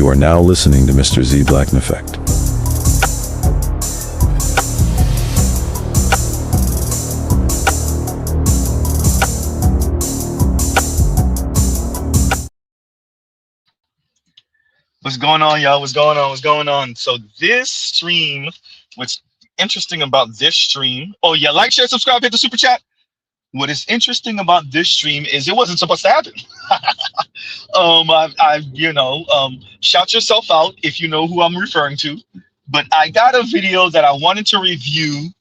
You are now listening to Mr. Z Blackneffect. What's going on, y'all? What's going on? What's going on? So this stream, what's interesting about this stream, oh yeah, like, share, subscribe, hit the super chat. What is interesting about this stream is it wasn't supposed to happen. Shout yourself out if you know who I'm referring to. But I got a video that I wanted to review.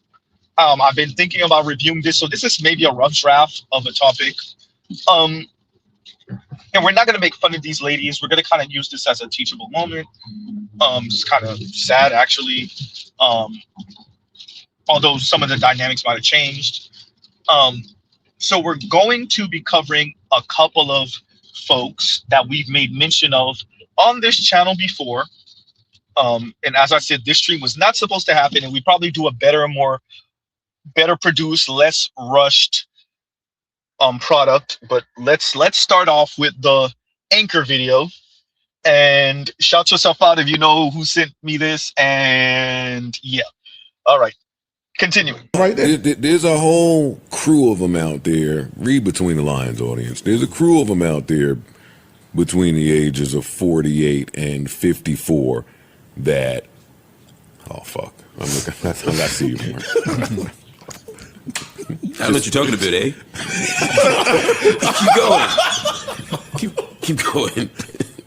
I've been thinking about reviewing this, so this is maybe a rough draft of a topic. And we're not going to make fun of these ladies. We're going to kind of use this as a teachable moment. It's kind of sad, actually. Although some of the dynamics might have changed. So we're going to be covering a couple of folks that we've made mention of on this channel before. And as I said, this stream was not supposed to happen, and we probably do a better produced, less rushed product. But let's start off with the anchor video, and shout yourself out if you know who sent me this. And yeah, all right, continuing. Right there. There's a whole crew of them out there. Read between the lines, audience. There's a crew of them out there between the ages of 48 and 54 that, oh fuck, I'm looking. I see you. I'll let you talking a bit, eh? Keep going. Keep going.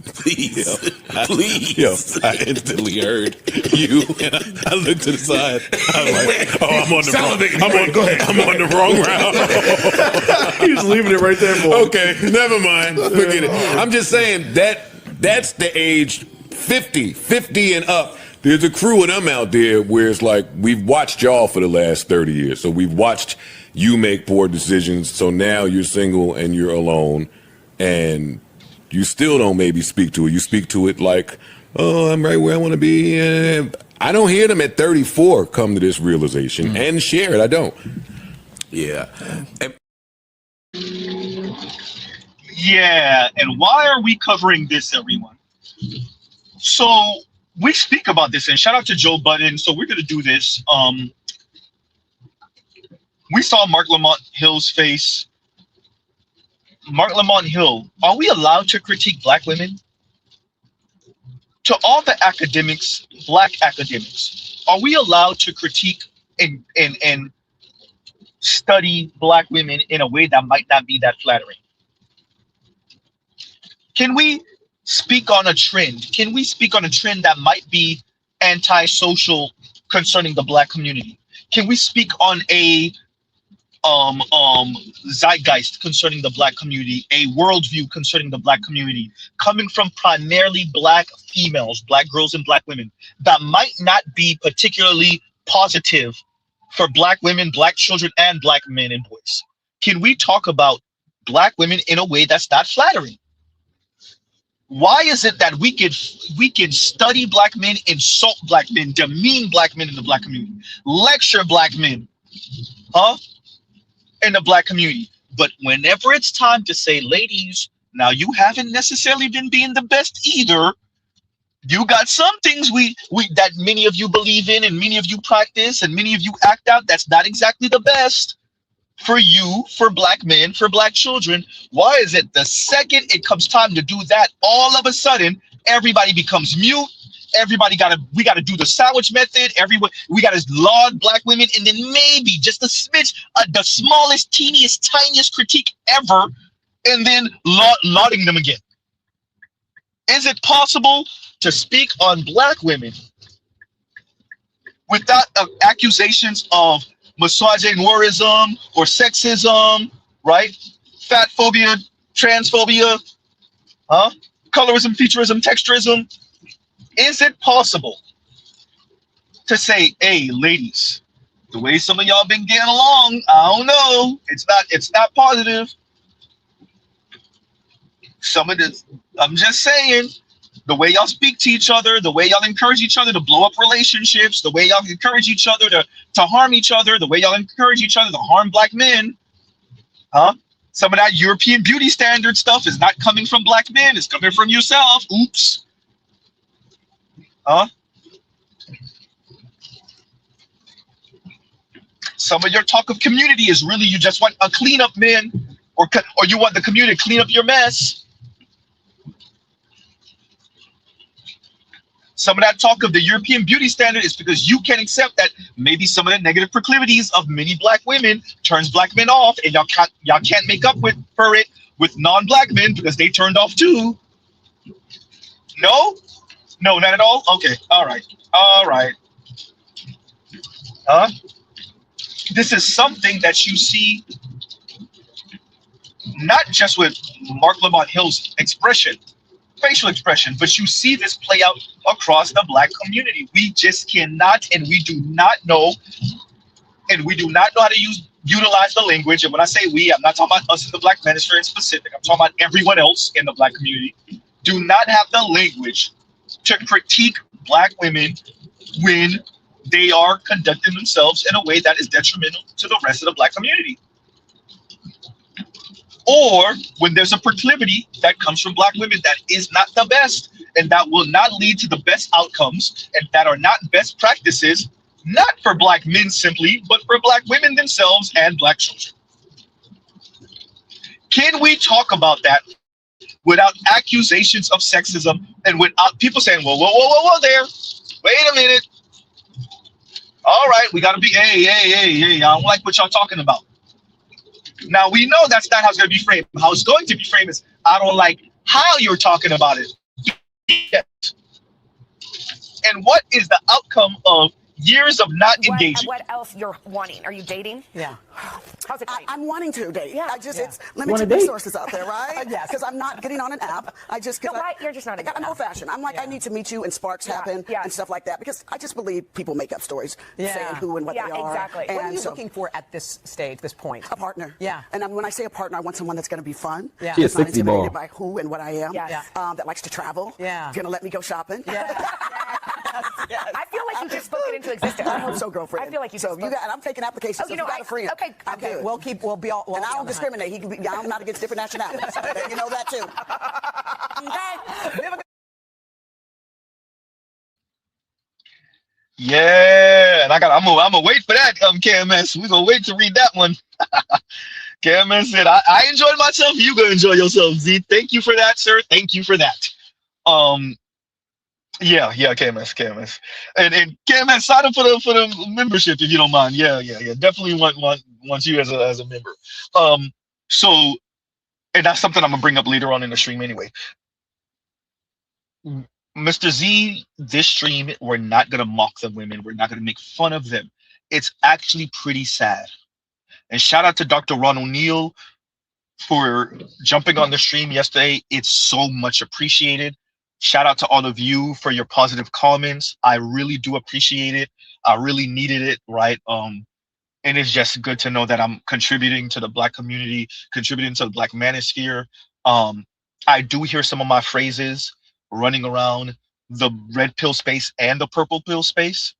Please. Please. Yo, I instantly heard you, and I looked to the side. I'm like, oh, I'm on the wrong route. He's leaving it right there, boy. Okay, never mind. Forget it. I'm just saying that's the age 50 and up. There's a crew of them out there where it's like, we've watched y'all for the last 30 years. So we've watched you make poor decisions. So now you're single and you're alone, and you still don't maybe speak to it. You speak to it like, oh, I'm right where I want to be. And I don't hear them at 34 come to this realization and share it. I don't. Yeah. Yeah, and why are we covering this, everyone? So we speak about this, and shout out to Joe Budden. So we're going to do this. We saw Mark Lamont Hill's face. Mark Lamont Hill, are we allowed to critique Black women? To all the academics, Black academics, are we allowed to critique and study Black women in a way that might not be that flattering? Can we speak on a trend? Can we speak on a trend that might be antisocial concerning the Black community? Can we speak on a zeitgeist concerning the Black community, a worldview concerning the Black community, coming from primarily Black females, Black girls and Black women, that might not be particularly positive for Black women, Black children, and Black men and boys? Can we talk about Black women in a way that's not flattering? Why is it that we can study Black men, insult Black men, demean Black men in the Black community, lecture Black men, in the Black community, but whenever it's time to say, ladies, now you haven't necessarily been being the best either. You got some things we that many of you believe in, and many of you practice, and many of you act out that's not exactly the best for you, for Black men, for Black children. Why is it the second it comes time to do that, all of a sudden everybody becomes mute? We gotta do the sandwich method. We gotta laud Black women, and then maybe just a smidge, the smallest, teeniest, tiniest critique ever, and then lauding them again. Is it possible to speak on Black women without accusations of misogynism or sexism, right? Fat phobia, transphobia, colorism, featureism, texturism? Is it possible to say, hey, ladies, the way some of y'all been getting along, I don't know, it's not positive. Some of this, I'm just saying, the way y'all speak to each other, the way y'all encourage each other to blow up relationships, the way y'all encourage each other to harm each other, the way y'all encourage each other to harm Black men, some of that European beauty standard stuff is not coming from Black men, it's coming from yourself. Oops. Huh? Some of your talk of community is really you just want a cleanup man, or you want the community to clean up your mess. Some of that talk of the European beauty standard is because you can accept that maybe some of the negative proclivities of many black women turns black men off, and y'all can't make up for it with non-black men because they turned off too. No, no, not at all. Okay, all right, all right. Huh? This is something that you see not just with Mark Lamont Hill's expression, facial expression, but you see this play out across the black community. We just cannot, and we do not know how to utilize the language. And when I say we, I'm not talking about us in the Black Manosphere in specific. I'm talking about everyone else in the black community. Do not have the language to critique black women when they are conducting themselves in a way that is detrimental to the rest of the black community. Or when there's a proclivity that comes from black women that is not the best, and that will not lead to the best outcomes, and that are not best practices, not for black men simply, but for black women themselves and black children. Can we talk about that without accusations of sexism and without people saying, whoa, whoa, whoa, whoa, whoa there, wait a minute. All right, we gotta be, hey, I don't like what y'all talking about. Now we know that's not how it's gonna be framed. How it's going to be framed is, I don't like how you're talking about it. Yes. And what is the outcome of years of not engaging? What else you're wanting? Are you dating? Yeah. How's it going? I'm wanting to date. Yeah. It's limited resources out there, right? Yes. Because I'm not getting on an app. You're just not. I'm old fashioned. I'm like, I need to meet you and sparks happen and stuff like that, because I just believe people make up stories saying who and what they are. Exactly. And what are you looking for at this stage, this point? A partner. Yeah. And when I say a partner, I want someone that's going to be fun. Yeah. That's not intimidated by who and what I am. Yeah. That likes to travel. Yeah. Going to let me go shopping. Yeah. I feel like you just spoke it into existence. I hope so, girlfriend. I feel like you. So and I'm taking applications. So you got a friend. Okay. We'll be all. And I don't discriminate. I'm not against different nationalities. You know that too. Okay. Yeah, and I'm gonna wait for that. KMS, we're gonna wait to read that one. KMS said, I enjoyed myself. You gonna enjoy yourself, Z. Thank you for that, sir. Thank you for that. Yeah, KMS. And KMS, sign up for the membership if you don't mind. Yeah. Definitely want you as a member. So, and that's something I'm gonna bring up later on in the stream anyway. Mr. Z, this stream, we're not gonna mock the women. We're not gonna make fun of them. It's actually pretty sad. And shout out to Dr. Ron O'Neill for jumping on the stream yesterday. It's so much appreciated. Shout out to all of you for your positive comments. I really do appreciate it. I really needed it, right? And it's just good to know that I'm contributing to the black community, contributing to the black manosphere. I do hear some of my phrases running around the red pill space and the purple pill space.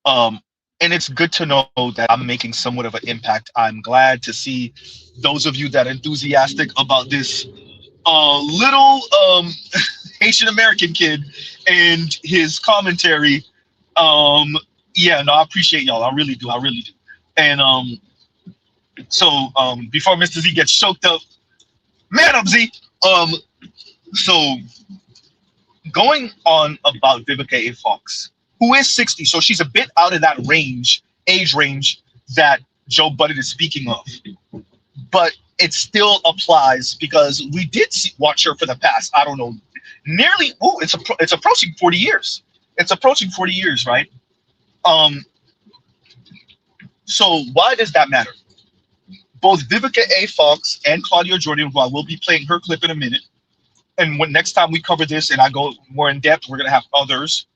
And it's good to know that I'm making somewhat of an impact. I'm glad to see those of you that are enthusiastic about this little Haitian American kid and his commentary. Yeah, no, I appreciate y'all. I really do. And so before Mr. Z gets choked up, man up, Z. So going on about Vivica A. Fox, who is 60, so she's a bit out of that age range that Joe Budden is speaking of. But it still applies because we did watch her for the past, I don't know, nearly, it's approaching 40 years. It's approaching 40 years, right? So why does that matter? Both Vivica A. Fox and Claudia Jordan, who I will be playing her clip in a minute, and when next time we cover this and I go more in depth, we're gonna have others.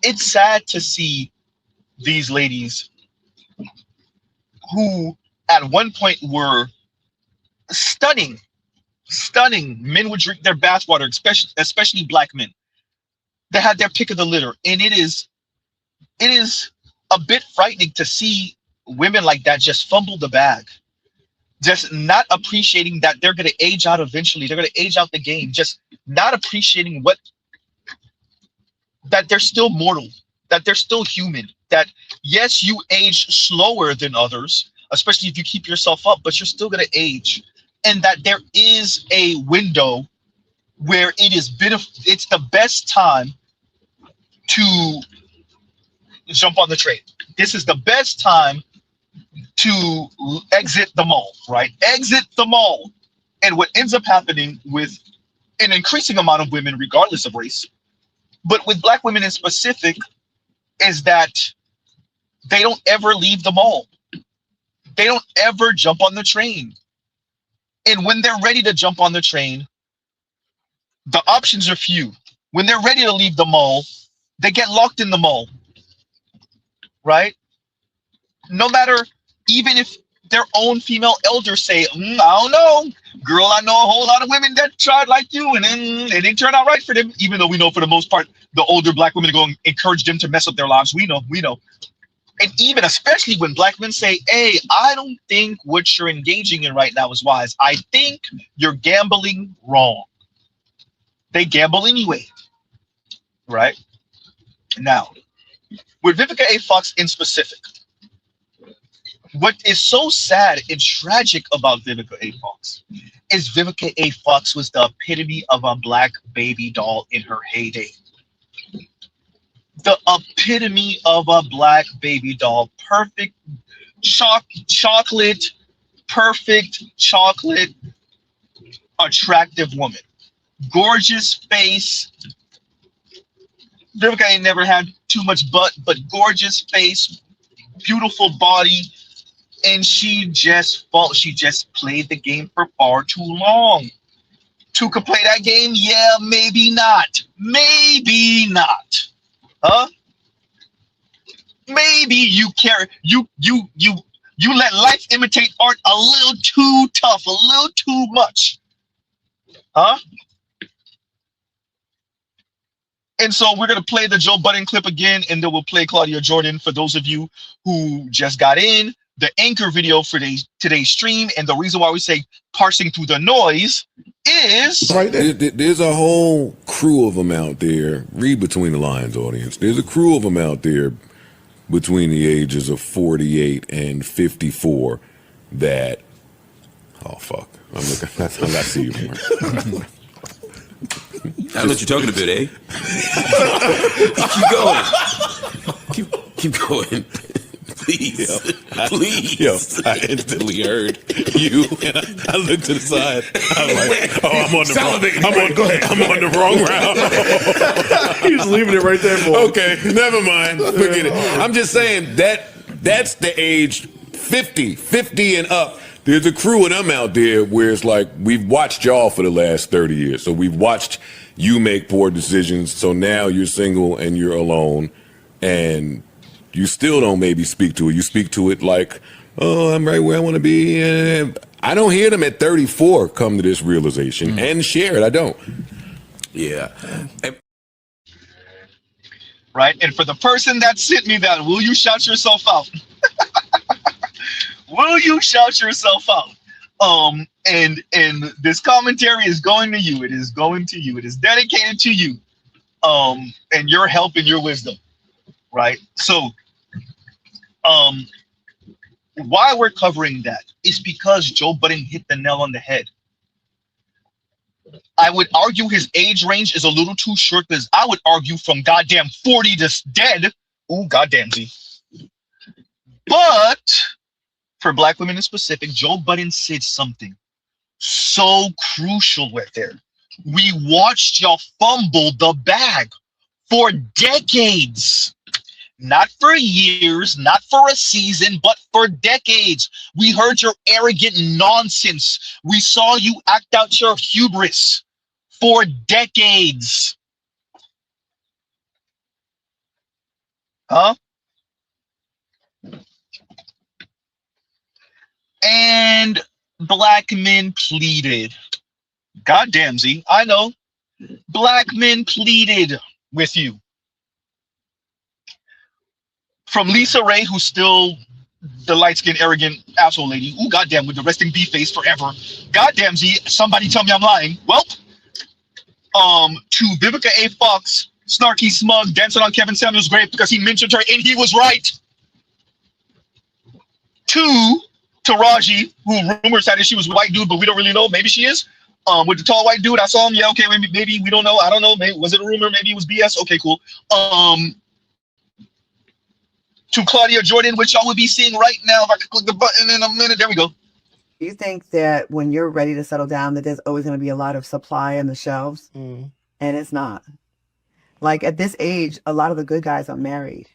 It's sad to see these ladies who at one point were stunning. Men would drink their bathwater, especially black men. They had their pick of the litter, and it is a bit frightening to see women like that just fumble the bag, just not appreciating that they're going to age out eventually. They're going to age out the game, just not appreciating what that they're still mortal, that they're still human, that yes, you age slower than others, especially if you keep yourself up, but you're still going to age. And that there is a window where it's the best time to jump on the train. This is the best time to exit the mall, right? Exit the mall. And what ends up happening with an increasing amount of women, regardless of race, but with Black women in specific, is that they don't ever leave the mall. They don't ever jump on the train. And when they're ready to jump on the train, the options are few. When they're ready to leave the mall, they get locked in the mall, right? No matter, even if their own female elders say, I don't know, girl, I know a whole lot of women that tried like you and then it didn't turn out right for them, even though we know for the most part, the older Black women are going to encourage them to mess up their lives. We know. And even especially when Black men say, hey, I don't think what you're engaging in right now is wise. I think you're gambling wrong. They gamble anyway, right? Now, with Vivica A. Fox in specific, what is so sad and tragic about Vivica A. Fox is Vivica A. Fox was the epitome of a Black baby doll in her heyday. The epitome of a Black baby doll. Perfect chocolate, perfect chocolate, attractive woman. Gorgeous face. Vivica ain't never had too much butt, but gorgeous face, beautiful body. And she just played the game for far too long. To play that game? Yeah, maybe not. Maybe not. Huh? Maybe you let life imitate art a little too tough, a little too much. Huh? And so we're going to play the Joe Budden clip again, and then we'll play Claudia Jordan for those of you who just got in. The anchor video for today's stream, and the reason why we say parsing through the noise is... Right there. There's a whole crew of them out there. Read between the lines, audience. There's a crew of them out there between the ages of 48 and 54 that... Oh, fuck. I'm looking. I see you, Mark. I'll let you talking a bit, eh? Keep going. Keep going. Please. Please. I instantly heard you, and I looked to the side. I'm like, I'm on the wrong route. He's leaving it right there for him. Okay, never mind. Forget it. I'm just saying that's the age 50 and up. There's a crew of them out there where it's like, we've watched y'all for the last 30 years. So we've watched you make poor decisions. So now you're single and you're alone, and you still don't maybe speak to it. You speak to it like, oh, I'm right where I want to be. And I don't hear them at 34 come to this realization and share it. I don't. Yeah. Right? And for the person that sent me that, will you shout yourself out? Will you shout yourself out? And this commentary is going to you. It is going to you. It is dedicated to you. And your help and your wisdom. Right? So, why we're covering that is because Joe Budden hit the nail on the head. I would argue his age range is a little too short, because I would argue from goddamn 40 to dead. Ooh, goddamn Z. But for Black women in specific, Joe Budden said something so crucial right there. We watched y'all fumble the bag for decades. Not for years, not for a season, but for decades. We heard your arrogant nonsense. We saw you act out your hubris for decades. Huh? And Black men pleaded. Goddamn, Z, I know. Black men pleaded with you. From Lisa Ray, who's still the light-skinned, arrogant asshole lady. Ooh, goddamn, with the resting B face forever. Goddamn, Z, somebody tell me I'm lying. Well, to Vivica A. Fox, snarky, smug, dancing on Kevin Samuels' grave because he mentioned her and he was right. 2, Taraji, who rumors had it she was a white dude, but we don't really know. Maybe she is. With the tall white dude, I saw him. Yeah, okay, maybe we don't know. I don't know. Maybe was it a rumor? Maybe it was BS. Okay, cool. To Claudia Jordan, which y'all would be seeing right now if I could click the button in a minute. There we go. Do you think that when you're ready to settle down, that there's always going to be a lot of supply in the shelves? And it's not. Like at this age, a lot of the good guys are married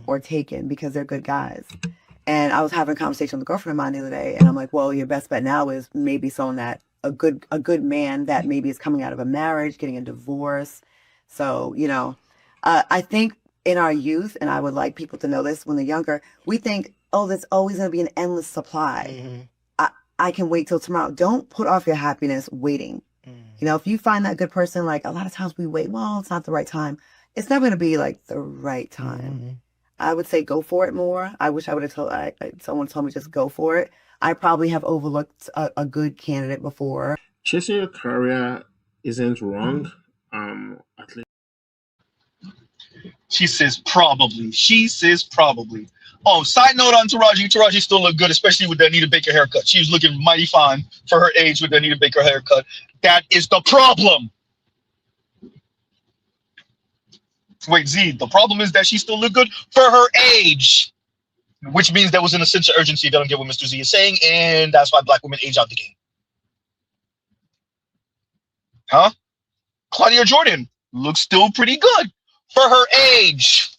or taken because they're good guys. And I was having a conversation with a girlfriend of mine the other day, and I'm like, well, your best bet now is maybe someone that a good man that maybe is coming out of a marriage, getting a divorce. So, you know, I think in our youth, and I would like people to know this when they're younger, we think, oh, there's always going to be an endless supply. I can wait till tomorrow. Don't put off your happiness waiting. You know, if you find that good person, like a lot of times we wait, well, it's not the right time. It's never going to be like the right time. I would say go for it more. I wish I would have told someone told me just go for it. I probably have overlooked a good candidate before. Chasing your career isn't wrong. At least. She says probably. She says probably. Oh, side note on Taraji. Taraji still look good, especially with the Anita Baker haircut. She was looking mighty fine for her age with the Anita Baker haircut. That is the problem. Wait, Z, the problem is that she still look good for her age. Which means there wasn't a sense of urgency. They don't get what Mr. Z is saying, and that's why black women age out the game. Huh? Claudia Jordan looks still pretty good for her age.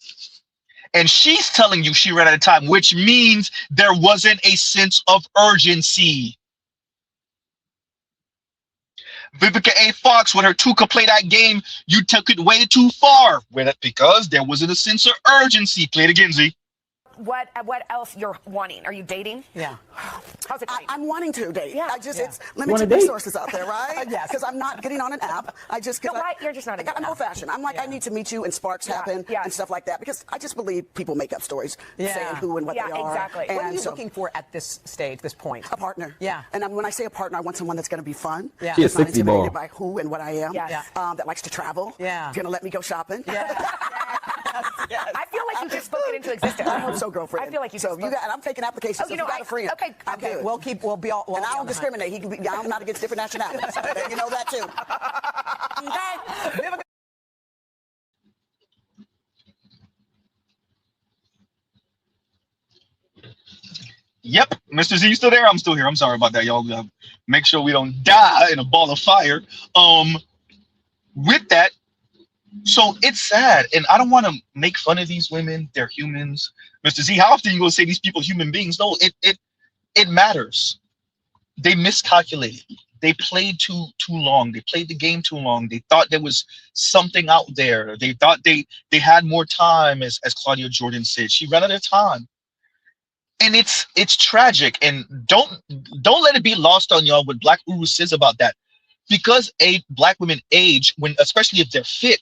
And she's telling you she ran out of time, which means there wasn't a sense of urgency. Vivica A. Fox with her two could play that game, you took it way too far with it because there wasn't a sense of urgency. Play it again, Z. What else you're wanting? Are you dating? Yeah. How's it going? I'm wanting to date. Yeah. I just, Yeah. it's limited resources out there, right? Yes. Because I'm not getting on an app. No, why? You're just not a good I'm enough. old fashioned. I'm like, I need to meet you and sparks happen and stuff like that because I just believe people make up stories saying who and what they are. Exactly. And What are you so, looking for at this stage, this point? a partner. Yeah. And when I say a partner, I want someone that's going to be fun. Yeah. That's not intimidated by who and what I am. Yeah. That likes to travel. Yeah. Going to let me go shopping. I feel like you just spoke it into existence. I hope so, girlfriend. I feel like you. So and I'm taking applications. Oh, so you got a friend. Okay. I'm good. We'll be all. And I don't discriminate. I'm not against different nationalities. You know that too. Okay. Yep, Mr. Z, you still there? I'm still here. I'm sorry about that, y'all. Make sure we don't die in a ball of fire. With that, so it's sad, and I don't want to make fun of these women. They're humans. Mr. Z, how often you gonna say these people human beings? No, it matters. They miscalculated. They played too long. They played the game too long. They thought there was something out there. They thought they had more time, as Claudia Jordan said. She ran out of time. And it's tragic. And don't let it be lost on y'all what Black Uru says about that. Because black women age, especially if they're fit,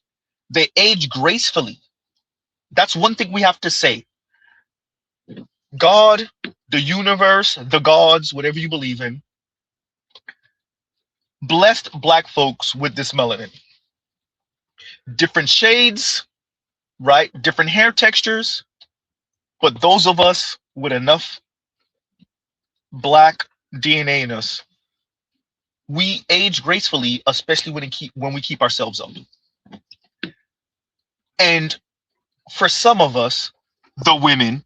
they age gracefully. That's one thing we have to say. God, the universe, the gods, whatever you believe in, blessed black folks with this melanin. Different shades, right? Different hair textures. But those of us with enough black DNA in us, we age gracefully, especially when we keep ourselves up. And for some of us, the women,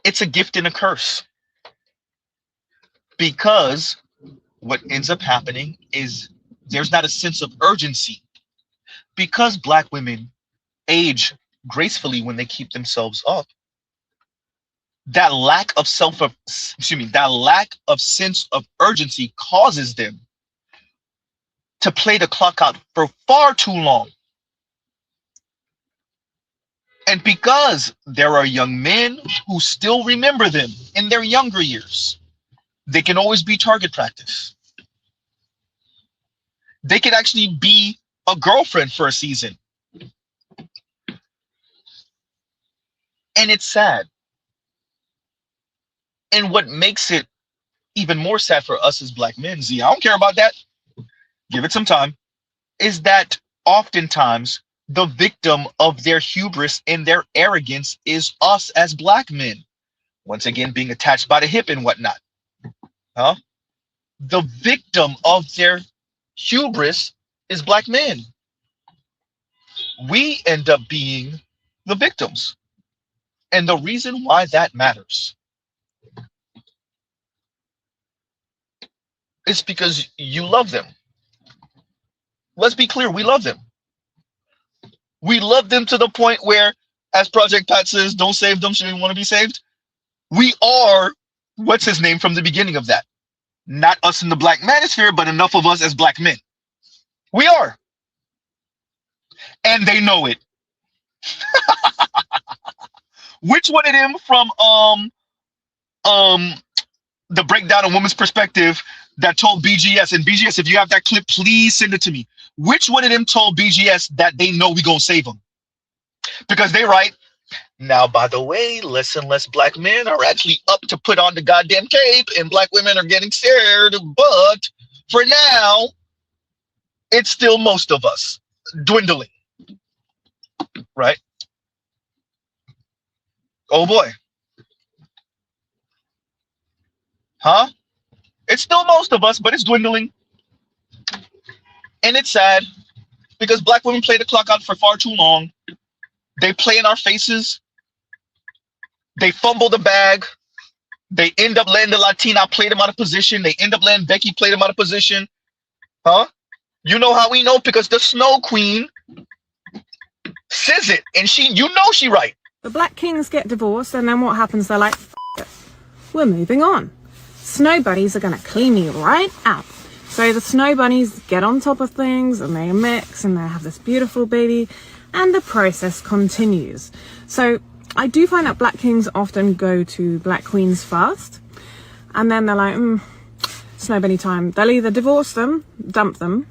it's a gift and a curse. Because what ends up happening is there's not a sense of urgency. Because black women age gracefully when they keep themselves up, that lack of that lack of sense of urgency causes them to play the clock out for far too long. And because there are young men who still remember them in their younger years, they can always be target practice. They could actually be a girlfriend for a season. And it's sad. And what makes it even more sad for us as black men, Z, I don't care about that. Give it some time. Is that oftentimes The victim of their hubris and their arrogance is us as black men. Once again, being attached by the hip and whatnot. Huh? The victim of their hubris is black men. We end up being the victims. And the reason why that matters is because you love them. Let's be clear, we love them. We love them to the point where, as Project Pat says, don't save them, should we want to be saved? We are, what's his name from the beginning of that? Not us in the black manosphere, but enough of us as black men. We are. And they know it. Which one of them from the breakdown of women's perspective that told BGS, and BGS, if you have that clip, please send it to me. Which one of them told BGS that they know we gonna save them? Because they right. Now, by the way, less and less black men are actually up to put on the goddamn cape, and black women are getting scared. But for now, it's still most of us dwindling, right? Oh boy. Huh? It's still most of us, but it's dwindling. And it's sad because black women play the clock out for far too long. They play in our faces. They fumble the bag. They end up letting the Latina play them out of position. They end up letting Becky play them out of position. Huh? You know how we know? Because the Snow Queen says it. And you know she right. The black kings get divorced, and then what happens? They're like, F it. We're moving on. Snow bunnies are going to clean me right out. So the snow bunnies get on top of things, and they mix, and they have this beautiful baby, and the process continues. So I do find that black kings often go to black queens first, and then they're like, snow bunny time. They'll either divorce them, dump them,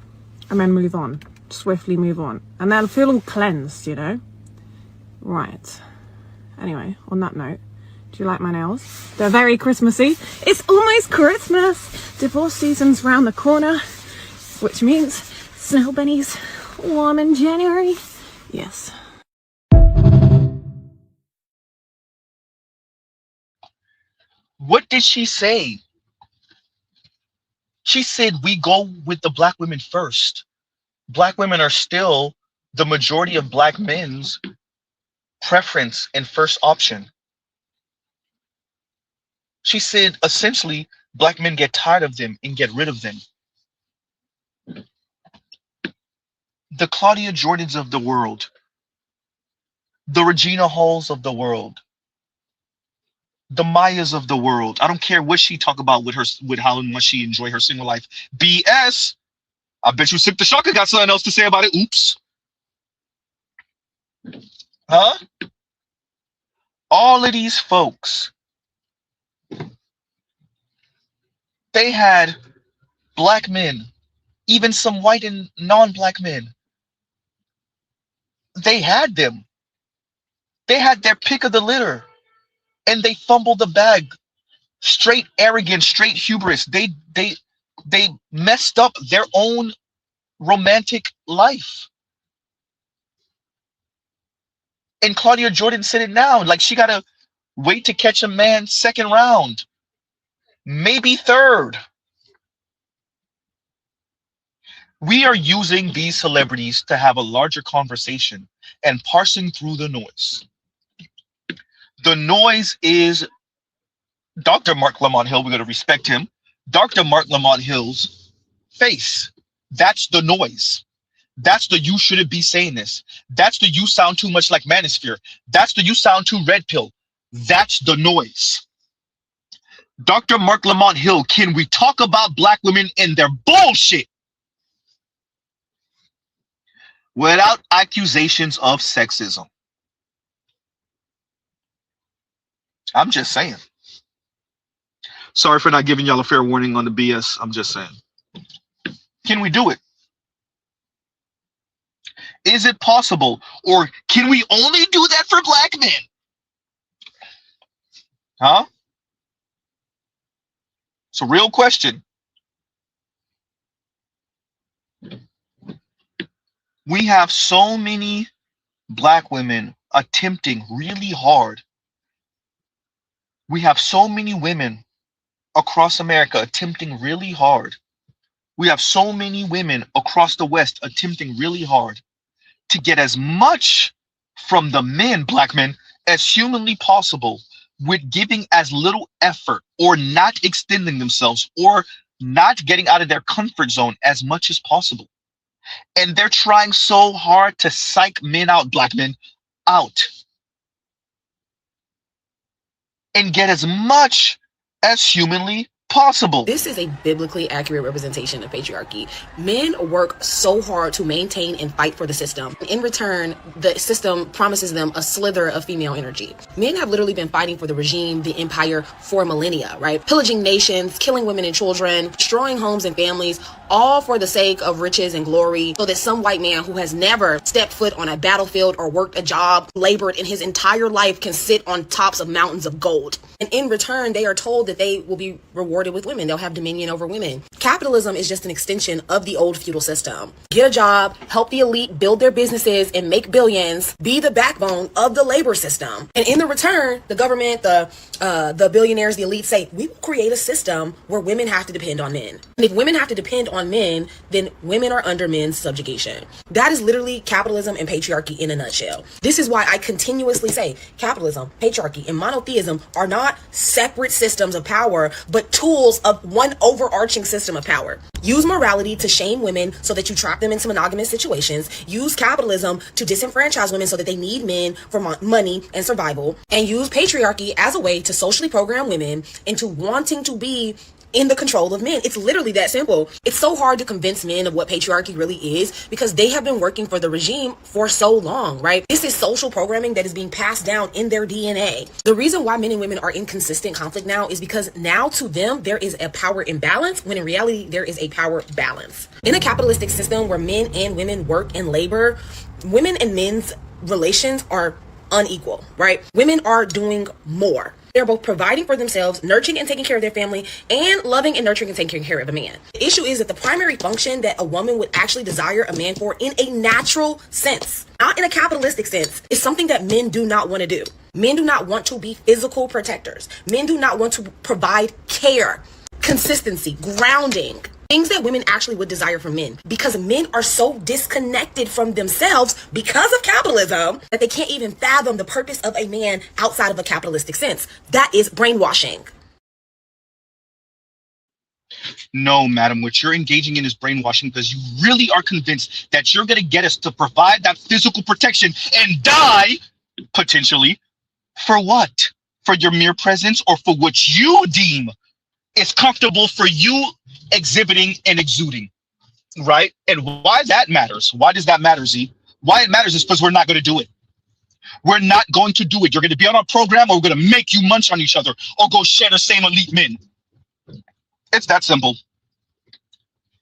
and then move on. Swiftly move on. And they'll feel all cleansed, you know? Right. Anyway, on that note, do you like my nails? They're very Christmassy. It's almost Christmas. Divorce season's round the corner, which means snow bunnies warm in January. Yes. What did she say? She said we go with the black women first. Black women are still the majority of black men's preference and first option. She said essentially black men get tired of them and get rid of them. The Claudia Jordans of the world, the Regina Halls of the world, the Mayas of the world. I don't care what she talk about with how much she enjoy her single life. BS. I bet you Sip the Shaka got something else to say about it. Oops. Huh? All of these folks, they had black men, even some white and non-black men. They had them. They had their pick of the litter, and they fumbled the bag. Straight arrogance, straight hubris. They messed up their own romantic life. And Claudia Jordan said it now, like she gotta wait to catch a man second round, maybe third. We are using these celebrities to have a larger conversation and parsing through the noise. The noise is Dr. Mark Lamont Hill. We're going to respect him. Dr. Mark Lamont Hill's face. That's the noise. That's the you shouldn't be saying this. That's the you sound too much like Manosphere. That's the you sound too red pill. That's the noise. Dr. Mark Lamont Hill, can we talk about black women and their bullshit without accusations of sexism? I'm just saying. Sorry for not giving y'all a fair warning on the BS. I'm just saying. Can we do it? Is it possible? Or can we only do that for black men? Huh? It's a real question. We have so many black women attempting really hard. We have so many women across America attempting really hard. We have so many women across the West attempting really hard to get as much from the men, black men, as humanly possible, with giving as little effort or not extending themselves or not getting out of their comfort zone as much as possible. And they're trying so hard to psych men out, black men, out and get as much as humanly possible. This is a biblically accurate representation of patriarchy. Men work so hard to maintain and fight for the system. In return, the system promises them a slither of female energy. Men have literally been fighting for the regime, the empire, for millennia, right? Pillaging nations, killing women and children, destroying homes and families, all for the sake of riches and glory, so that some white man who has never stepped foot on a battlefield or worked a job, labored in his entire life, can sit on tops of mountains of gold. And in return, they are told that they will be rewarded with women. They'll have dominion over women. Capitalism is just an extension of the old feudal system. Get a job, help the elite build their businesses and make billions, be the backbone of the labor system. And in the return, the government, the billionaires, the elite say, we will create a system where women have to depend on men. And if women have to depend on men, then women are under men's subjugation. That is literally capitalism and patriarchy in a nutshell. This is why I continuously say capitalism, patriarchy, and monotheism are not separate systems of power, but tools of one overarching system of power. Use morality to shame women so that you trap them into monogamous situations. Use capitalism to disenfranchise women so that they need men for money and survival. And use patriarchy as a way to socially program women into wanting to be in the control of men. It's literally that simple. It's so hard to convince men of what patriarchy really is because they have been working for the regime for so long, right? This is social programming that is being passed down in their DNA. The reason why men and women are in consistent conflict now is because now to them there is a power imbalance when in reality there is a power balance. In a capitalistic system where men and women work and labor, women and men's relations are unequal, right? Women are doing more. They're both providing for themselves, nurturing and taking care of their family, and loving and nurturing and taking care of a man. The issue is that the primary function that a woman would actually desire a man for in a natural sense, not in a capitalistic sense, is something that men do not want to do. Men do not want to be physical protectors. Men do not want to provide care, consistency, grounding. Things that women actually would desire from men, because men are so disconnected from themselves because of capitalism that they can't even fathom the purpose of a man outside of a capitalistic sense. That is brainwashing. No, madam, what you're engaging in is brainwashing because you really are convinced that you're going to get us to provide that physical protection and die, potentially, for what? For your mere presence or for what you deem is comfortable for you exhibiting and exuding, right? And why that matters? Why does that matter, Z? Why it matters is because we're not going to do it. We're not going to do it. You're going to be on our program, or we're going to make you munch on each other or go share the same elite men. It's that simple.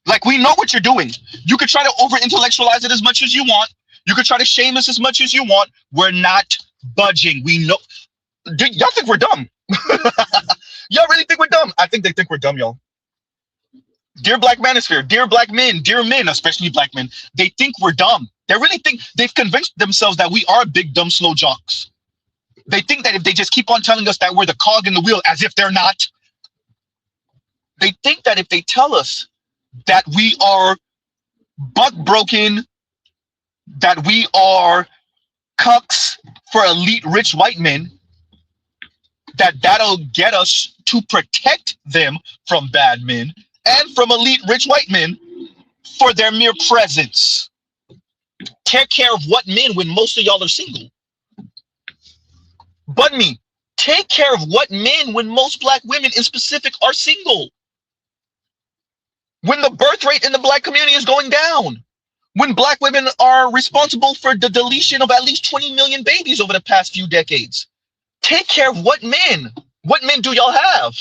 Like, we know what you're doing. You could try to over-intellectualize it as much as you want. You could try to shame us as much as you want. We're not budging. We know. Y'all think we're dumb. Y'all really think we're dumb? I think they think we're dumb, y'all. Dear Black Manosphere, dear Black men, dear men, especially Black men, they think we're dumb. They really think they've convinced themselves that we are big, dumb, slow jocks. They think that if they just keep on telling us that we're the cog in the wheel, as if they're not. They think that if they tell us that we are buck broken, that we are cucks for elite rich white men, that'll get us to protect them from bad men and from elite rich white men for their mere presence. Take care of what men when most of y'all are single? But me, take care of what men when most Black women in specific are single? When the birth rate in the Black community is going down? When Black women are responsible for the deletion of at least 20 million babies over the past few decades? Take care of what men? What men do y'all have?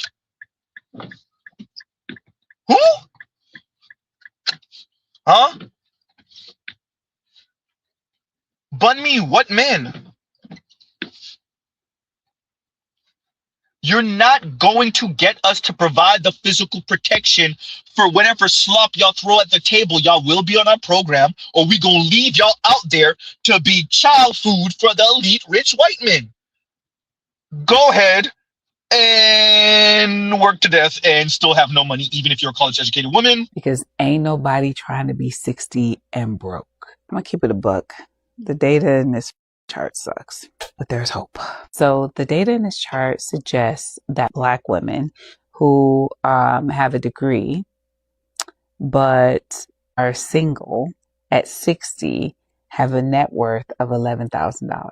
Who? Huh? Bun me, what men? You're not going to get us to provide the physical protection for whatever slop y'all throw at the table. Y'all will be on our program, or we gonna leave y'all out there to be child food for the elite rich white men. Go ahead and work to death and still have no money, even if you're a college educated woman. Because ain't nobody trying to be 60 and broke. I'm gonna keep it a buck. The data in this chart sucks, but there's hope. So the data in this chart suggests that Black women who have a degree but are single at 60 have a net worth of $11,000,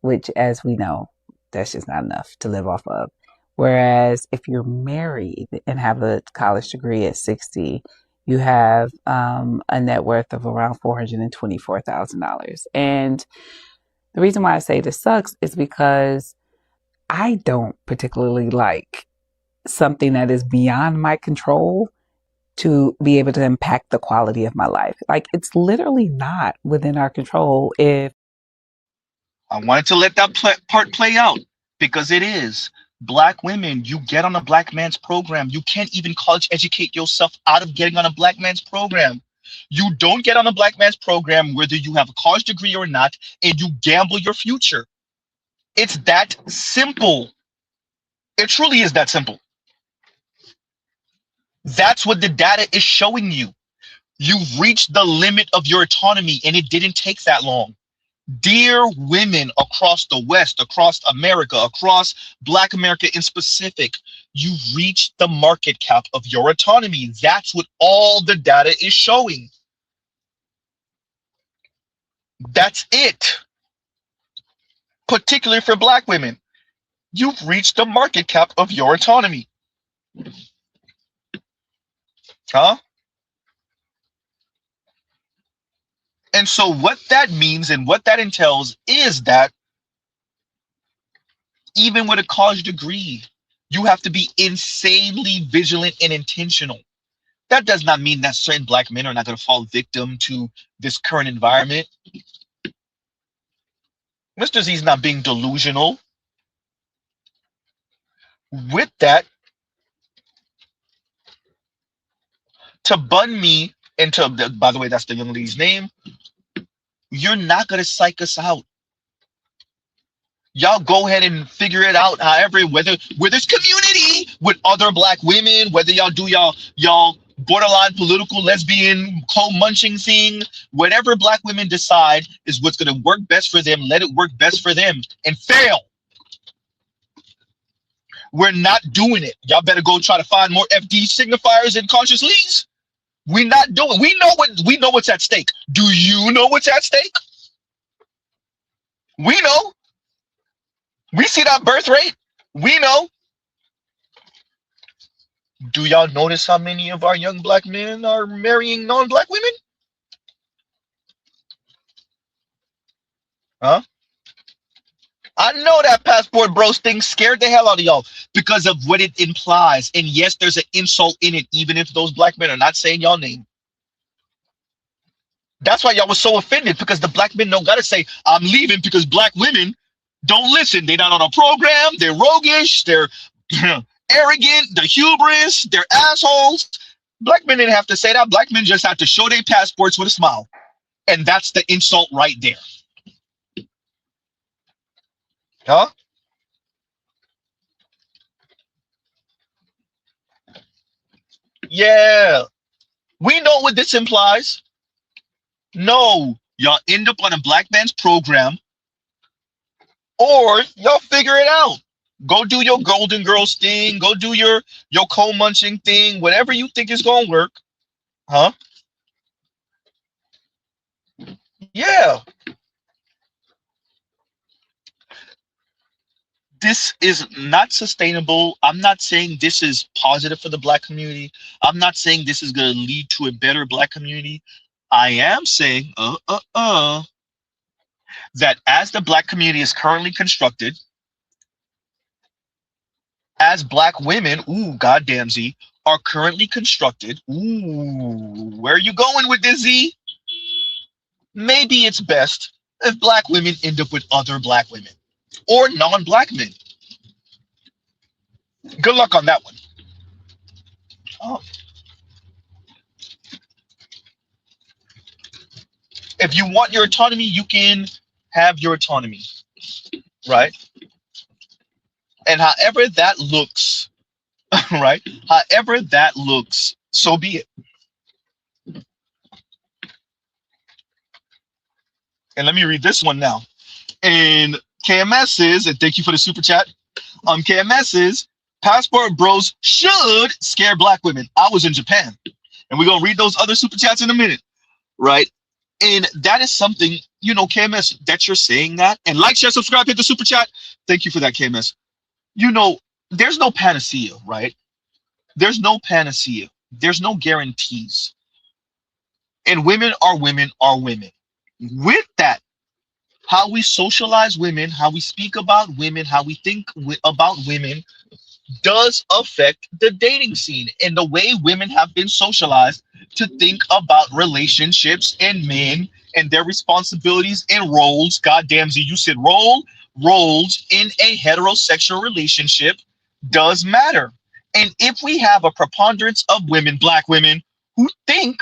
which, as we know, that's just not enough to live off of. Whereas if you're married and have a college degree at 60, you have a net worth of around $424,000. And the reason why I say this sucks is because I don't particularly like something that is beyond my control to be able to impact the quality of my life. Like, it's literally not within our control. If I wanted to let that part play out, because it is. Black women, you get on a Black man's program. You can't even college educate yourself out of getting on a Black man's program. You don't get on a Black man's program whether you have a college degree or not, and you gamble your future. It's that simple. It truly is that simple. That's what the data is showing you. You've reached the limit of your autonomy, and it didn't take that long. Dear women across the West, across America, across Black America in specific, you've reached the market cap of your autonomy. That's what all the data is showing. That's it. Particularly for Black women, you've reached the market cap of your autonomy. Huh? And so what that means and what that entails is that even with a college degree, you have to be insanely vigilant and intentional. That does not mean that certain Black men are not going to fall victim to this current environment. Mr. Z is not being delusional. With that, to bun me into, by the way, that's the young lady's name, you're not going to psych us out. Y'all go ahead and figure it out however, whether there's community with other Black women, whether y'all do y'all borderline political lesbian co-munching thing, whatever Black women decide is what's going to work best for them, let it work best for them and fail. We're not doing it. Y'all better go try to find more FD signifiers and conscious leads. We're not doing. We know what's at stake. Do you know what's at stake? We know. We see that birth rate. We know. Do y'all notice how many of our young Black men are marrying non-Black women? Huh? I know that passport bros thing scared the hell out of y'all because of what it implies. And yes, there's an insult in it, even if those Black men are not saying y'all name. That's why y'all was so offended, because the Black men don't gotta say, I'm leaving because Black women don't listen. They're not on a program. They're roguish. They're arrogant. They're hubris. They're assholes. Black men didn't have to say that. Black men just had to show their passports with a smile. And that's the insult right there. Huh? Yeah. We know what this implies. No, y'all end up on a Black man's program, or y'all figure it out. Go do your Golden Girls thing. Go do your co-munching thing. Whatever you think is going to work. Huh? Yeah. This is not sustainable. I'm not saying this is positive for the Black community. I'm not saying this is going to lead to a better Black community. I am saying, that as the Black community is currently constructed, as Black women, ooh, goddamn Z, are currently constructed, ooh, where are you going with this, Z? Maybe it's best if Black women end up with other Black women or non-Black men. Good luck on that one. Oh. If you want your autonomy, you can have your autonomy, right? And however that looks, right? However that looks, so be it. And let me read this one now. And KMS says, and thank you for the super chat. KMS says, passport bros should scare black women. I was in Japan. And we're going to read those other super chats in a minute, right? And that is something, you know, KMS, that you're saying that. And like, share, subscribe, hit the super chat. Thank you for that, KMS. You know, there's no panacea, right? There's no panacea. There's no guarantees. And women are women are women. With that, how we socialize women, how we speak about women, how we think about women does affect the dating scene and the way women have been socialized to think about relationships and men and their responsibilities and roles. Goddamn, you said roles in a heterosexual relationship does matter. And if we have a preponderance of women, black women, who think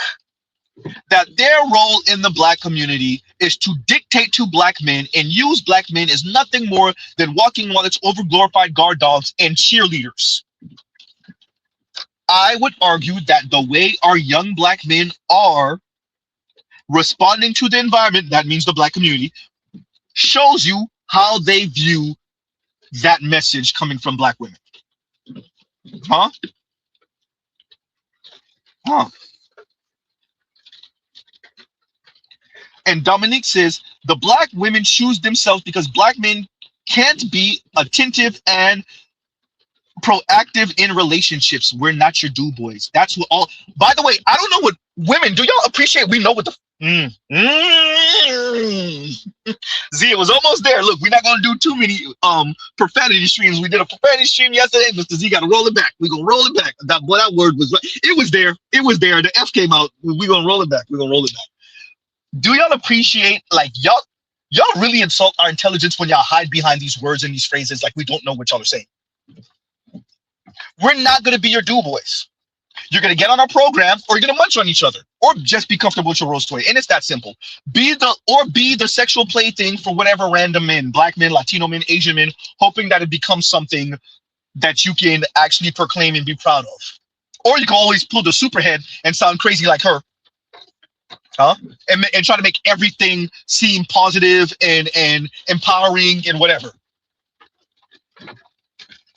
that their role in the black community is to dictate to black men and use black men as nothing more than walking wallets, overglorified guard dogs, and cheerleaders, I would argue that the way our young black men are responding to the environment, that means the black community, shows you how they view that message coming from black women. Huh? Huh? And Dominique says, the black women choose themselves because black men can't be attentive and proactive in relationships. We're not your do boys. That's what all. By the way, I don't know what women do. Y'all appreciate? We know what the. Z, it was almost there. Look, we're not gonna do too many profanity streams. We did a profanity stream yesterday. Mr. Z got to roll it back. We're gonna roll it back. That word was right. It was there. It was there. The F came out. We're gonna roll it back. We're gonna roll it back. Do y'all appreciate, like, y'all really insult our intelligence when y'all hide behind these words and these phrases like we don't know what y'all are saying? We're not going to be your do boys. You're going to get on our program, or you're going to munch on each other, or just be comfortable with your roast toy. And it's that simple. Be the sexual plaything for whatever random men, black men, Latino men, Asian men, hoping that it becomes something that you can actually proclaim and be proud of. Or you can always pull the superhead and sound crazy like her. Huh? And try to make everything seem positive and empowering and whatever.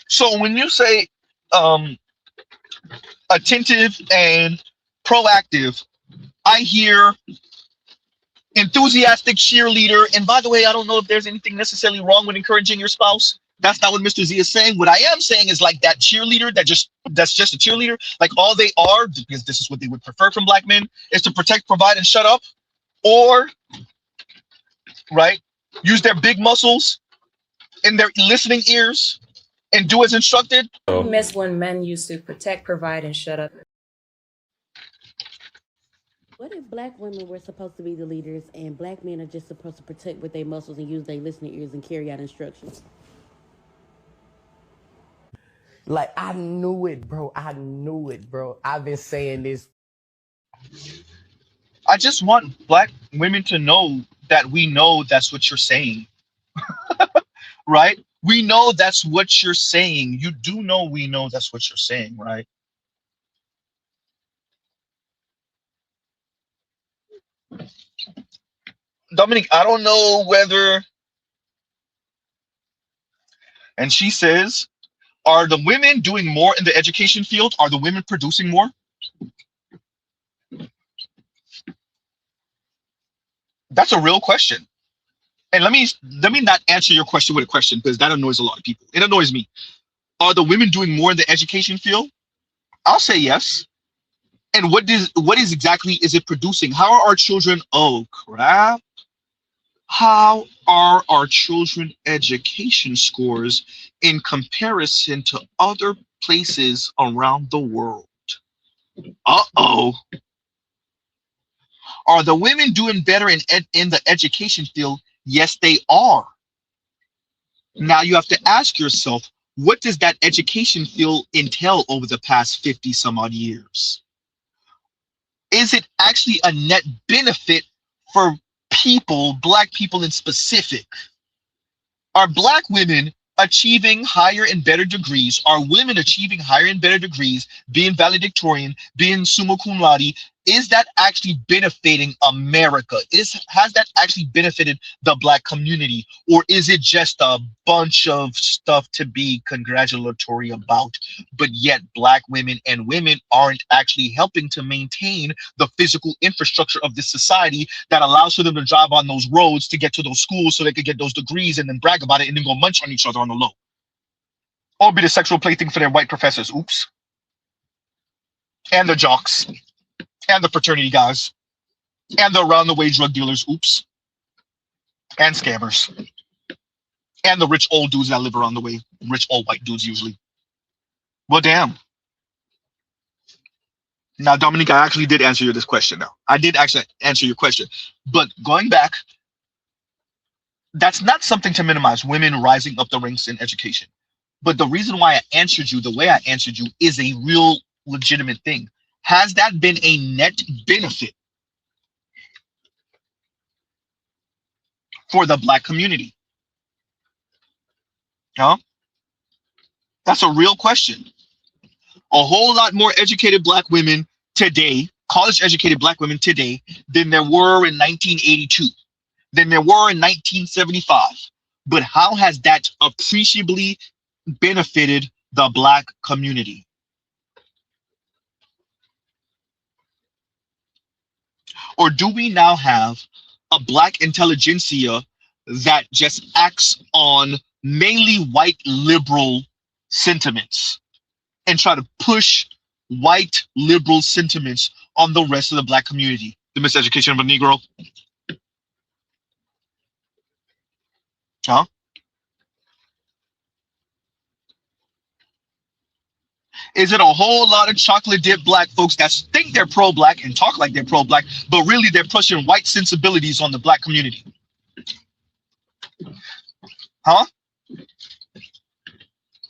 So when you say attentive and proactive, I hear enthusiastic cheerleader. And by the way, I don't know if there's anything necessarily wrong with encouraging your spouse. That's not what Mr. Z is saying. What I am saying is, like, that cheerleader that's just a cheerleader, like all they are, because this is what they would prefer from black men, is to protect, provide, and shut up, or, right, use their big muscles and their listening ears and do as instructed. I miss when men used to protect, provide, and shut up. What if black women were supposed to be the leaders and black men are just supposed to protect with their muscles and use their listening ears and carry out instructions? Like, I knew it, bro. I knew it, bro. I've been saying this. I just want black women to know that we know that's what you're saying. Right? We know that's what you're saying. You do know we know that's what you're saying, right? Dominic, I don't know whether. And she says, are the women doing more in the education field? Are the women producing more? That's a real question. And let me not answer your question with a question, because that annoys a lot of people. It annoys me. Are the women doing more in the education field? I'll say yes. And what is exactly is it producing? How are our children? Oh crap. How are our children education scores in comparison to other places around the world? Uh-oh. Are the women doing better in the education field? Yes, they are. Now you have to ask yourself, what does that education feel entail over the past 50 some odd years? Is it actually a net benefit for people, Black people in specific? Are Black women achieving higher and better degrees? Are women achieving higher and better degrees, being valedictorian, being summa cum laude? Is that actually benefiting America? Has that actually benefited the Black community? Or is it just a bunch of stuff to be congratulatory about? But yet Black women and women aren't actually helping to maintain the physical infrastructure of this society that allows for them to drive on those roads to get to those schools so they could get those degrees and then brag about it and then go munch on each other on the low. Or be the sexual plaything for their white professors. Oops. And the jocks. And the fraternity guys. And the around-the-way drug dealers. Oops. And scammers. And the rich old dudes that live around the way. Rich old white dudes usually. Well, damn. Now, Dominique, I actually did answer you this question now. I did actually answer your question. But going back, that's not something to minimize women rising up the ranks in education. But the reason why I answered you the way I answered you is a real legitimate thing. Has that been a net benefit for the Black community? Huh? That's a real question. A whole lot more educated Black women today, college educated Black women today, than there were in 1982, than there were in 1975. But how has that appreciably benefited the Black community? Or do we now have a Black intelligentsia that just acts on mainly white liberal sentiments and try to push white liberal sentiments on the rest of the Black community? The miseducation of a Negro? Huh? Is it a whole lot of chocolate dip Black folks that think they're pro-Black and talk like they're pro-Black, but really they're pushing white sensibilities on the Black community? Huh?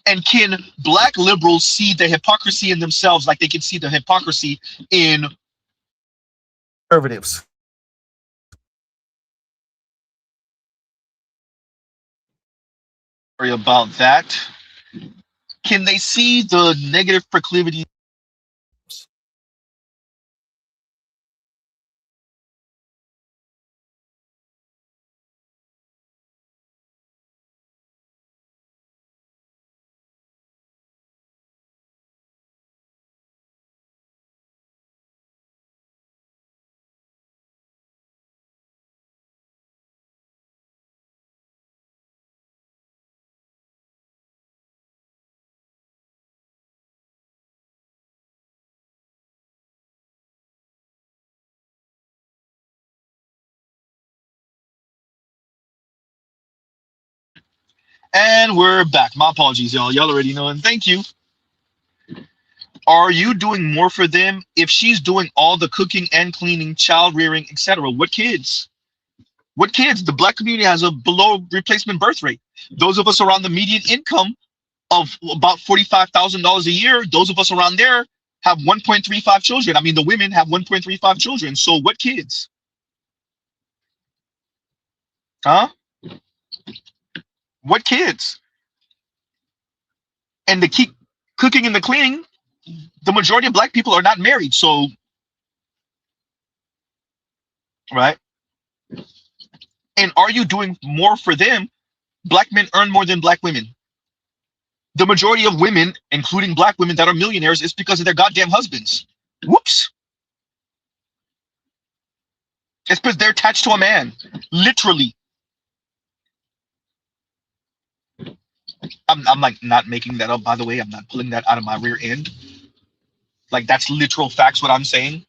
And can Black liberals see the hypocrisy in themselves like they can see the hypocrisy in conservatives? Sorry about that. Can they see the negative proclivity? And we're back. My apologies, y'all. Y'all already know, and thank you. Are you doing more for them if she's doing all the cooking and cleaning, child rearing, etc.? What kids? What kids? The Black community has a below replacement birth rate. Those of us around the median income of about $45,000 a year, those of us around there have 1.35 children. I mean, the women have 1.35 children. So what kids? Huh? What kids? And to keep cooking and the cleaning, the majority of Black people are not married. So, right? And are you doing more for them? Black men earn more than Black women. The majority of women, including Black women that are millionaires, is because of their goddamn husbands. Whoops. It's because they're attached to a man. Literally. I'm like not making that up, by the way. I'm not pulling that out of my rear end. Like, that's literal facts what I'm saying.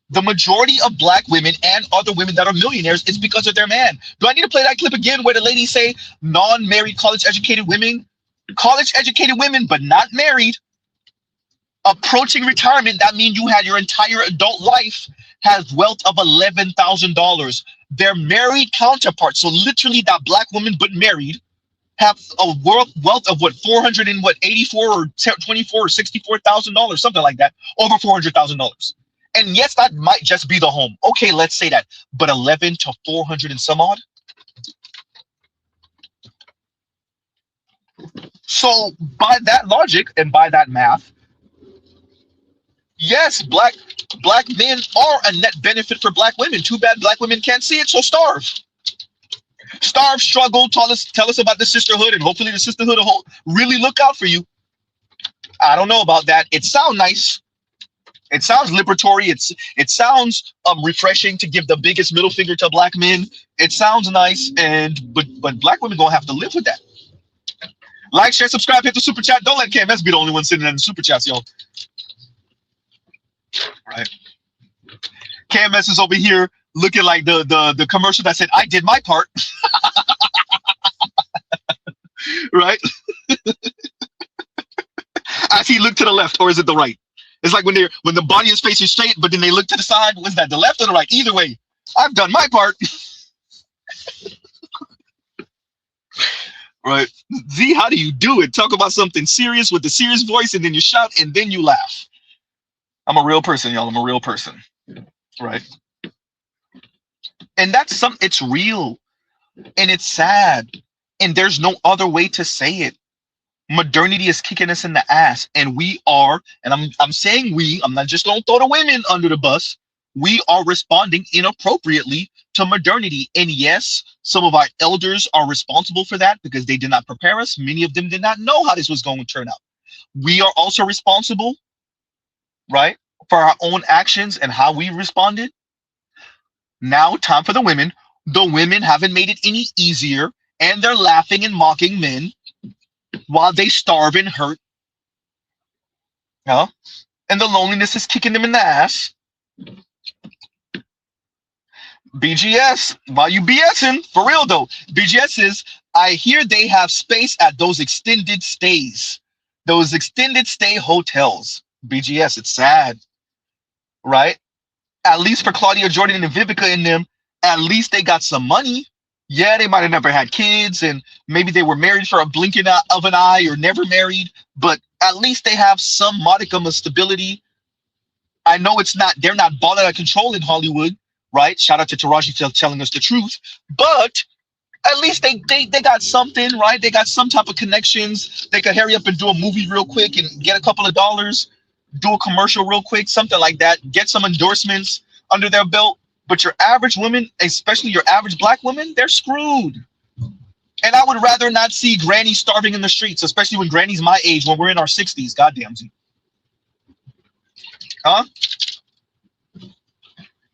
The majority of Black women and other women that are millionaires is because of their man. Do I need to play that clip again where the ladies say non-married college-educated women, but not married, approaching retirement, that means you had your entire adult life, has wealth of $11,000. Their married counterparts, so literally that Black woman but married, have a wealth of what 400 and what 84 or 24 or $64,000, something like that, over $400,000. And yes, that might just be the home. Okay, let's say that, but 11 to 400 and some odd. So by that logic and by that math, yes, black men are a net benefit for black women. Too bad black women can't see it, so starve. Starve, struggle, tell us about the sisterhood, and hopefully the sisterhood will really look out for you. I don't know about that. It sounds nice. It sounds liberatory. It sounds refreshing to give the biggest middle finger to black men. It sounds nice, but black women gonna have to live with that. Like, share, subscribe, hit the super chat. Don't let KMS be the only one sitting in the super chats, y'all. Right? KMS is over here looking like the commercial that said, "I did my part." Right? As he looked to the left, or is it the right? It's like when the body is facing straight, but then they look to the side. Was that the left or the right? Either way, I've done my part. Right? Z, how do you do it? Talk about something serious with the serious voice, and then you shout, and then you laugh. I'm a real person, y'all. I'm a real person. Right? And it's real. And it's sad. And there's no other way to say it. Modernity is kicking us in the ass, and we are, and I'm saying we, I'm not just gonna throw the women under the bus. We are responding inappropriately to modernity. And yes, some of our elders are responsible for that because they did not prepare us. Many of them did not know how this was going to turn out. We are also responsible, right, for our own actions and how we responded. Now, time for the women. The women haven't made it any easier, and they're laughing and mocking men while they starve and hurt. And the loneliness is kicking them in the ass. BGS, while you BSing, for real though, BGS is, I hear they have space at those extended stays, those extended stay hotels. BGS, it's sad, right? At least for Claudia Jordan and Vivica and them, at least they got some money. Yeah, they might have never had kids, and maybe they were married for a blinking of an eye or never married, but at least they have some modicum of stability. I know they're not balling out of control in Hollywood, right? Shout out to Taraji for telling us the truth, but at least they got something, right? They got some type of connections. They could hurry up and do a movie real quick and get a couple of dollars, do a commercial real quick, something like that, get some endorsements under their belt. But your average woman, especially your average black woman, they're screwed. And I would rather not see granny starving in the streets, especially when granny's my age, when we're in our 60s. Goddamn.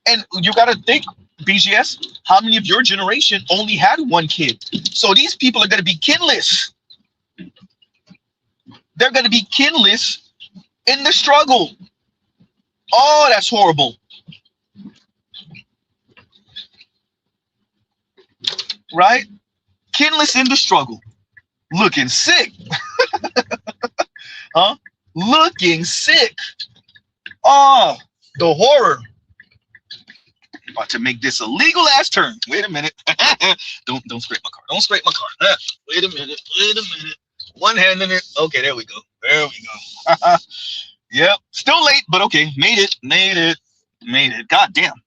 And you got to think, BGS, how many of your generation only had one kid? So these people are going to be kinless. They're going to be kinless in the struggle. Oh, that's horrible. Right? Kinless in the struggle. Looking sick. Looking sick. Oh, the horror. About to make this a legal ass turn. Wait a minute. Don't scrape my car. Don't scrape my car. Wait a minute. One hand in it. Okay, there we go. There we go. Yep. Still late, but okay. Made it. God damn.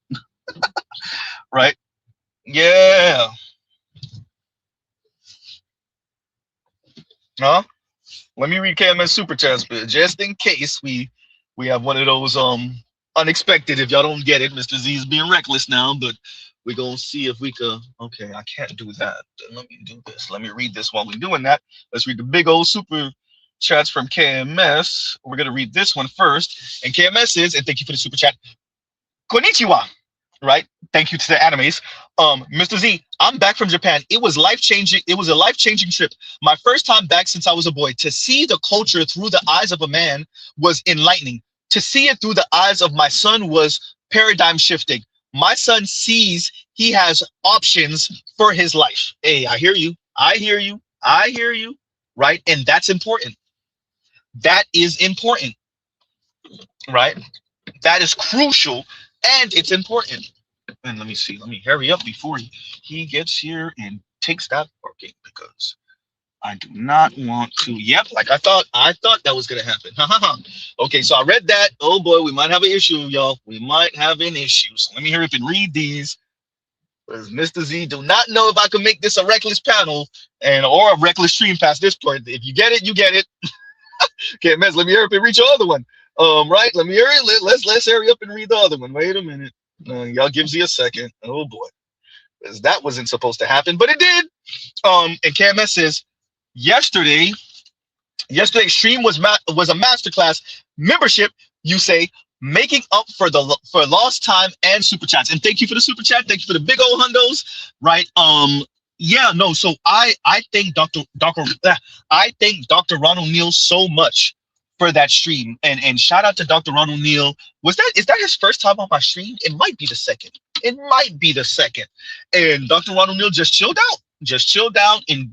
Right? Yeah. Let me read KMS super chats, but just in case we have one of those unexpected. If y'all don't get it, Mr. Z is being reckless now, but we're gonna see if we could. Okay, I can't do that. Let me do this. Let me read this while we're doing that. Let's read the big old super chats from KMS. We're gonna read this one first. And KMS is, and thank you for the super chat, Konnichiwa. Right? Thank you to the animes. Mr. Z, I'm back from Japan. It was life-changing. It was a life-changing trip. My first time back since I was a boy. To see the culture through the eyes of a man was enlightening. To see it through the eyes of my son was paradigm shifting. My son sees he has options for his life. Hey, I hear you. I hear you. I hear you. Right? And that's important. That is important. Right? That is crucial, and it's important. And let me see. Let me hurry up before he gets here and takes that parking, because I do not want to. Yep, like I thought that was gonna happen. Okay, so I read that. Oh boy, we might have an issue, y'all. We might have an issue. So let me hurry up and read these. Because Mr. Z do not know if I can make this a reckless panel or a reckless stream past this point. If you get it, you get it. Okay, Mez, let me hurry up and read your other one. Right? Let me hurry. Let's hurry up and read the other one. Wait a minute. Y'all gives you a second. Oh boy, because that wasn't supposed to happen, but it did. And KMS says yesterday's stream was a masterclass membership. You say making up for lost time and super chats. And thank you for the super chat. Thank you for the big old hundos. Right? Yeah, no. So I thank Dr. Ronald Neal so much for that stream, and shout out to Dr. Ronald Neal. Is that his first time on my stream? It might be the second. And Dr. Ronald Neal just chilled out and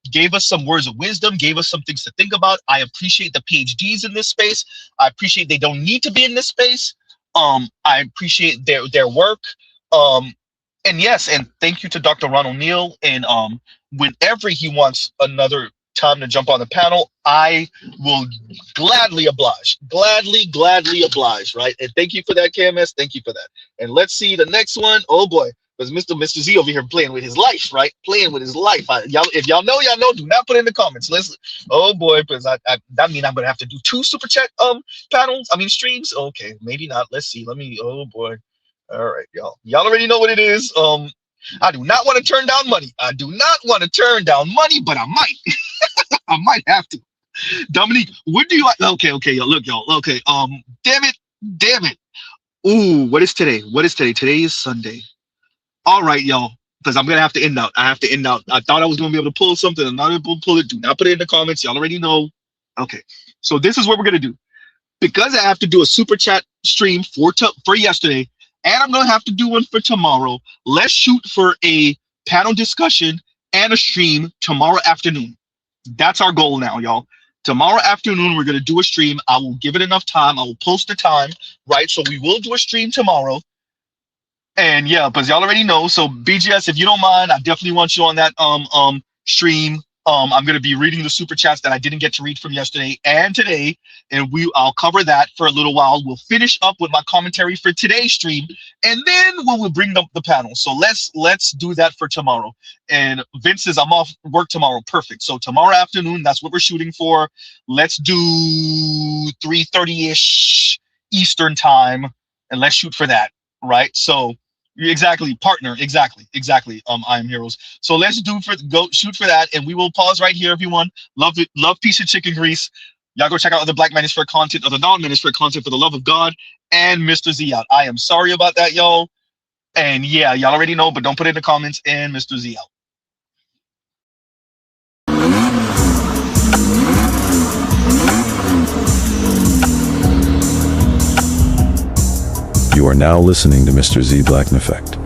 gave us some words of wisdom, gave us some things to think about. I appreciate the PhDs in this space. I appreciate they don't need to be in this space. I appreciate their work. And yes, and thank you to Dr. Ronald Neal. And whenever he wants another time to jump on the panel, I will gladly oblige. Gladly oblige, right? And thank you for that, KMS. Thank you for that. And let's see the next one. Oh boy, because Mr. Z over here playing with his life, right? Playing with his life. If y'all know, y'all know. Do not put it in the comments. Oh boy, because that means I'm gonna have to do 2 super chat streams. Okay, maybe not. Let's see. Oh boy. All right, y'all. Y'all already know what it is. I do not want to turn down money. But I might. I might have to. Dominique, what do you like? Okay, y'all. Look, y'all. Okay. Damn it. Ooh, what is today? Today is Sunday. All right, y'all. Because I'm gonna have to end out. I thought I was gonna be able to pull something. I'm not able to pull it. Do not put it in the comments. Y'all already know. Okay. So this is what we're gonna do. Because I have to do a super chat stream for yesterday, and I'm gonna have to do one for tomorrow. Let's shoot for a panel discussion and a stream tomorrow afternoon. That's our goal now, y'all. Tomorrow afternoon, we're going to do a stream. I will give it enough time. I will post the time, right? So we will do a stream tomorrow. And yeah, because y'all already know. So BGS, if you don't mind, I definitely want you on that stream. I'm going to be reading the super chats that I didn't get to read from yesterday and today, and I'll cover that for a little while. We'll finish up with my commentary for today's stream, and then we'll bring up the panel. So let's do that for tomorrow. And Vince says I'm off work tomorrow. Perfect. So tomorrow afternoon, that's what we're shooting for. Let's do 3:30ish Eastern time, and let's shoot for that. Right. So. Exactly, partner. Exactly. I am heroes. So let's shoot for that, and we will pause right here, everyone. Love piece of chicken grease. Y'all go check out other Black Manosphere content, other non-Manosphere content, for the love of God, and Mr. Z out. I am sorry about that, y'all. And yeah, y'all already know, but don't put it in the comments. And Mr. Z out. You are now listening to Mr. Z Blackneffect.